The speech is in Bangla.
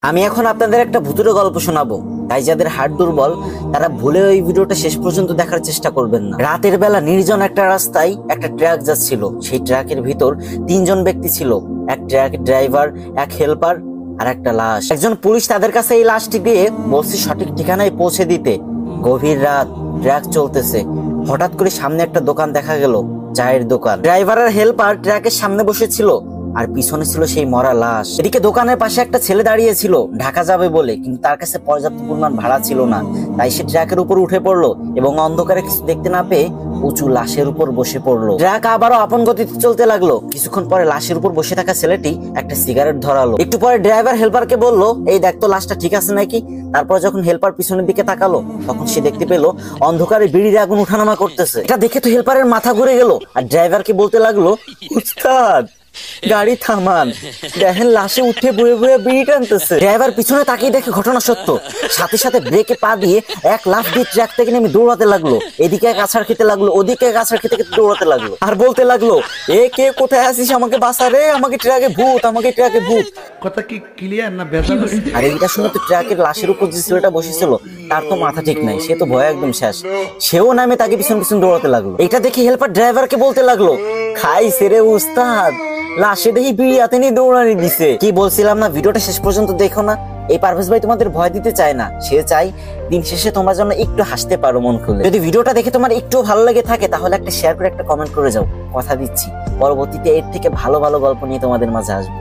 আমি এখন আপনাদের একটা ভূতুরে গল্প শোনাবো, তাই যাদের হার্ট দুর্বল তারা ভুলে ওই ভিডিওটা শেষ পর্যন্ত দেখার চেষ্টা করবেন না। রাতের বেলা নির্জন একটা রাস্তায় একটা ট্রাক যাচ্ছিল। সেই ট্রাকের ভিতর 3 জন ব্যক্তি ছিল, এক ট্রাকের ড্রাইভার, এক হেল্পার আর একটা লাশ। একজন পুলিশ তাদের কাছে এই লাশটি দিয়ে বলছে সঠিক ঠিকানায় পৌঁছে দিতে। গভীর রাত, ট্রাক চলতেছে, হঠাৎ করে সামনে একটা দোকান দেখা গেল, চায়ের দোকান। ড্রাইভার আর হেল্পার ট্রাকের সামনে বসেছিল আর পিছনে ছিল সেই মরা লাশ। এদিকে দোকানের পাশে একটা ছেলে দাঁড়িয়ে ছিল ঢাকা যাবে বলে, কিন্তু তার কাছে পর্যাপ্ত পরিমাণ ভাড়া ছিল না। তাই সে ট্রাকের উপর উঠে পড়লো এবং অন্ধকারে কিছু দেখতে না পেয়ে উঁচু লাশের উপর বসে পড়লো। ট্রাক আবারও আপন গতিতে চলতে লাগলো। কিছুক্ষণ পরে লাশের উপর বসে থাকা ছেলেটি একটা সিগারেট ধরালো। একটু পরে ড্রাইভার হেল্পারকে বললো, এই দেখ তো লাশটা ঠিক আছে নাকি। তারপর যখন হেল্পার পিছনের দিকে তাকালো তখন সে দেখতে পেলো অন্ধকারে বিড়ির আগুন উঠানামা করতেছে। এটা দেখে তো হেল্পারের মাথা ঘুরে গেল আর ড্রাইভারকে বলতে লাগলো, উস্তাদ গাড়ি থামান, দেখেন লাশে উঠে বয়ে বয়ে বিড়ি টানতেছে। ড্রাইভার পিছনে তাকিয়ে দেখে ঘটনা সত্য, সাথে সাথে ব্রেকে পা দিয়ে এক লাফ দিয়ে ট্রাক থেকে নেমে দৌড়াতে লাগলো। এদিকে এক আছাড় খেতে লাগলো, ওদিকে এক আছাড় খেতে খেতে দৌড়াতে লাগলো আর বলতে লাগলো, এ কে কোথায় আছিস, আমাকে বাঁচা রে, আমাকে ট্রাকে ভূত, আমাকে ট্রাকে ভূত। কথা কি ক্লিয়ার না ভেজাল? আর এইটা শুনে তো ট্রাকের লাশের উপর যে ছেলেটা বসেছিল তার তো মাথা ঠিক নাই, সে তো ভয় একদম শেষ। সেও নামে তাকে পিছন পিছন দৌড়াতে লাগলো। এটা দেখে হেল্পার ড্রাইভারকে বলতে লাগলো, খাইছে রে উস্তাদ, লাশে দেখি বিড়ি হাতে নিয়ে দৌড়ানি দিছে। কি বলছিলাম না, ভিডিওটা শেষ পর্যন্ত দেখো না। এই পারভেজ ভাই তোমাদের ভয় দিতে চায় না, সে চাই দিন শেষে তোমরা যেন একটু হাসতে পারো মন খুলে। যদি ভিডিওটা দেখে তোমার একটু ভালো লেগে থাকে তাহলে একটা শেয়ার করে একটা কমেন্ট করে যাও। কথা দিচ্ছি পরবর্তীতে এর থেকে ভালো ভালো গল্প নিয়ে তোমাদের মাঝে আসবো।